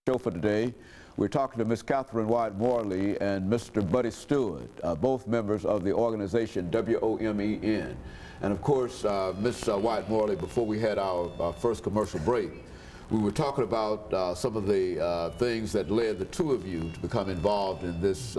Show for today. We're talking to Miss CWyatt-Morley and Mr. BStuart, both members of the organization WOMEN. And of course, Ms. Wyatt-Morley, before we had our first commercial break, we were talking about some of the things that led the two of you to become involved in this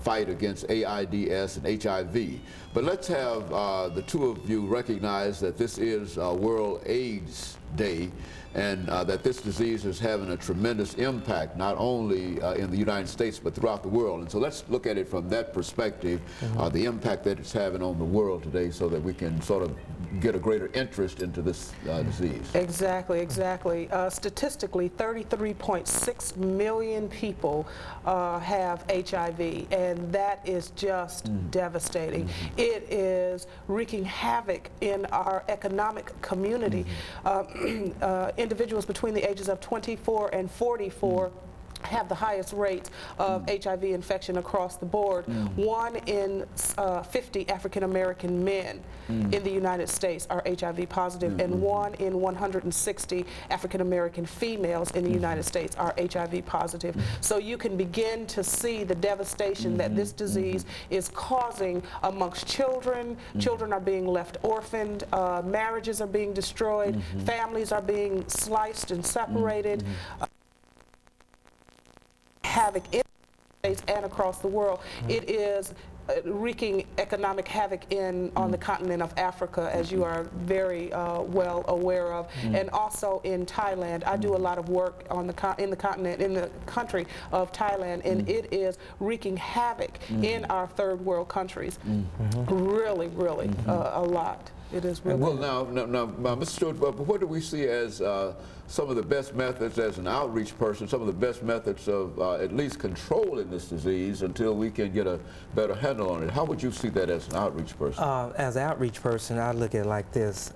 fight against AIDS and HIV. But let's have the two of you recognize that this is World AIDS Day, and that this disease is having a tremendous impact, not only in the United States, but throughout the world. And so let's look at it from that perspective, the impact that it's having on the world today, so that we can sort of get a greater interest into this disease. Exactly. Statistically, 33.6 million people have HIV, and that is just devastating. It is wreaking havoc in our economic community. Individuals between the ages of 24 and 44 have the highest rates of HIV infection across the board. 1 in 50 African-American men in the United States are HIV positive, and 1 in 160 African-American females in the United States are HIV positive. So you can begin to see the devastation that this disease is causing amongst children. Children are being left orphaned, marriages are being destroyed, families are being sliced and separated. Havoc in the States and across the world. It is wreaking economic havoc on the continent of Africa, as you are very well aware of, and also in Thailand. I do a lot of work on in the country of Thailand, and it is wreaking havoc in our third world countries. Really, a lot. It is really. Well, now, Mr. Stewart, what do we see as some of the best methods as an outreach person, some of the best methods of at least controlling this disease until we can get a better handle on it? How would you see that as an outreach person? As an outreach person, I look at it like this.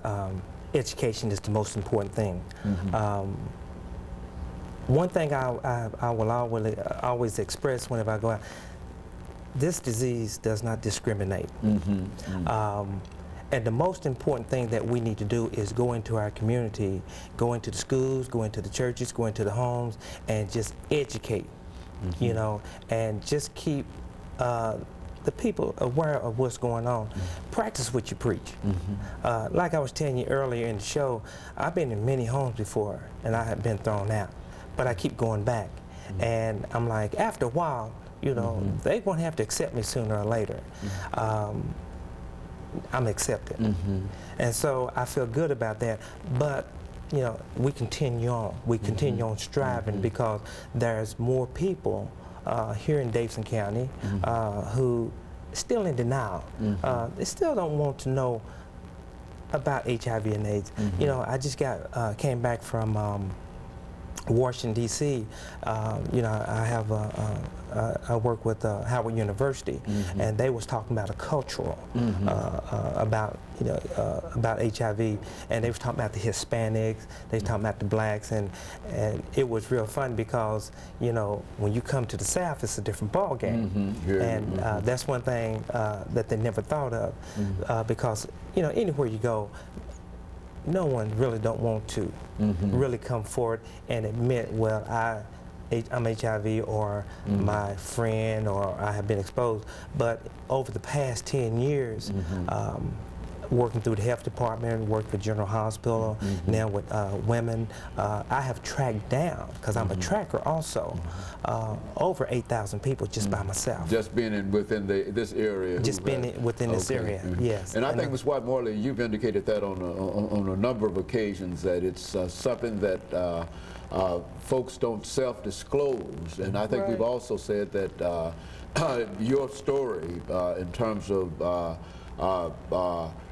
Education is the most important thing. One thing I will always express whenever I go out, this disease does not discriminate. And the most important thing that we need to do is go into our community, go into the schools, go into the churches, go into the homes, and just educate, you know, and just keep the people aware of what's going on. Practice what you preach. Like I was telling you earlier in the show, I've been in many homes before, and I have been thrown out, but I keep going back. And I'm like, after a while, you know, they're going to have to accept me sooner or later. I'm accepted. And so I feel good about that. But, you know, we continue on. We continue on striving because there's more people here in Davidson County who still in denial. They still don't want to know about HIV and AIDS. You know, I just came back from Washington, D.C. You know, I work with Howard University, and they was talking about a cultural about HIV, and they was talking about the Hispanics, they was talking about the blacks, and it was real fun because, you know, when you come to the South, it's a different ball game, and that's one thing that they never thought of, because, you know, anywhere you go, no one really don't want to really come forward and admit, well, I'm HIV, or my friend, or I have been exposed. But over the past 10 years, working through the health department, worked with General Hospital, now with women, I have tracked down, because I'm a tracker also, over 8,000 people just by myself. Just being within this area? Just being within this area, yes. And I think, Ms. Wyatt-Morley, you've indicated that on a number of occasions, that it's something that folks don't self-disclose. And I think we've also said that your story in terms of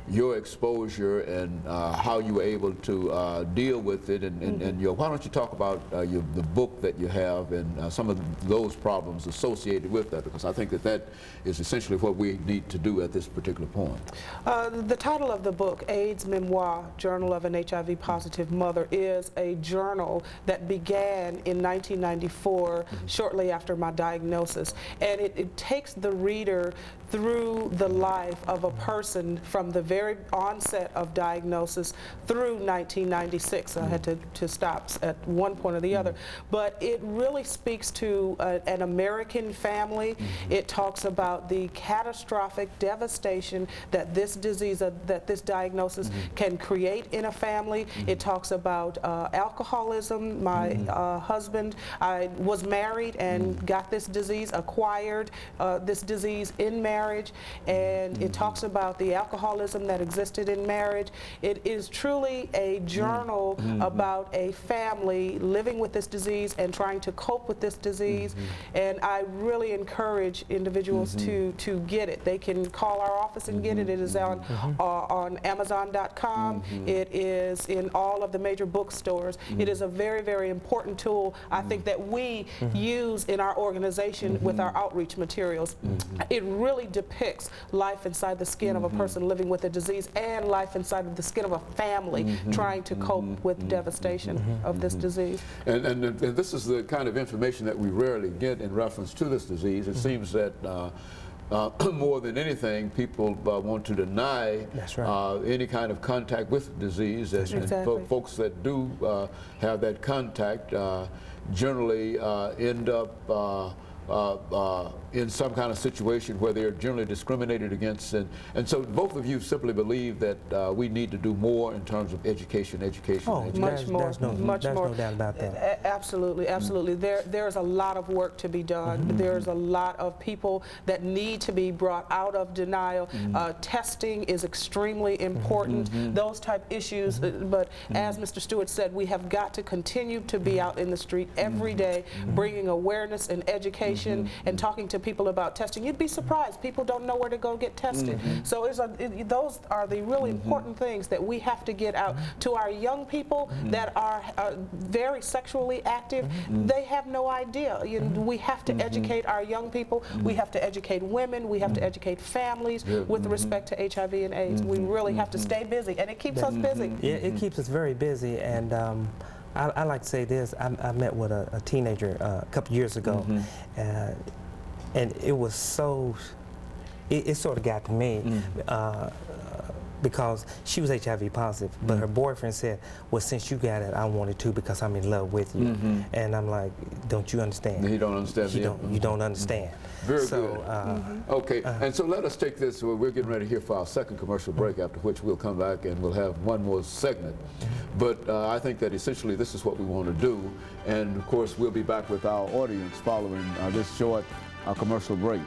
your exposure and how you were able to deal with it, and why don't you talk about the book that you have and some of those problems associated with that, because I think that is essentially what we need to do at this particular point. The title of the book, AIDS Memoir, Journal of an HIV Positive Mother, is a journal that began in 1994, shortly after my diagnosis, and it takes the reader through the life of a person from the very onset of diagnosis through 1996. I had to stop at one point or the other. But it really speaks to an American family. It talks about the catastrophic devastation that this disease, that this diagnosis can create in a family. It talks about alcoholism. My husband, I was married and got this disease, acquired this disease in marriage, and it talks about the alcoholism that existed in marriage. It is truly a journal about a family living with this disease and trying to cope with this disease, and I really encourage individuals to get it. They can call our office and get it. It is on Amazon.com. It is in all of the major bookstores. It is a very, very important tool, I think, that we use in our organization with our outreach materials. It really depicts life inside the skin of a person living with a disease and life inside of the skin of a family trying to cope with devastation of this disease. And this is the kind of information that we rarely get in reference to this disease. It seems that more than anything, people want to deny any kind of contact with the disease, and folks that do have that contact generally end up in some kind of situation where they're generally discriminated against, and so both of you simply believe that we need to do more in terms of education. Much more. There's no doubt about that. Absolutely, absolutely. There's a lot of work to be done. There's a lot of people that need to be brought out of denial. Testing is extremely important. Those type issues, but as Mr. Stewart said, we have got to continue to be out in the street every day, bringing awareness and education and talking to people about testing. You'd be surprised. People don't know where to go get tested. So those are the really important things that we have to get out to our young people that are very sexually active. They have no idea. We have to educate our young people. We have to educate women. We have to educate families with respect to HIV and AIDS. We really have to stay busy, and it keeps us busy. Yeah, it keeps us very busy, and I like to say this. I met with a teenager a couple years ago, and it was so, it sort of got to me because she was HIV positive, but her boyfriend said, well, since you got it, I want it too because I'm in love with you. And I'm like, don't you understand? You don't understand. You don't understand. Very good. Okay, and so let us take this. We're getting ready here for our second commercial break, after which we'll come back and we'll have one more segment. But I think that essentially this is what we want to do. And of course, we'll be back with our audience following this short commercial break.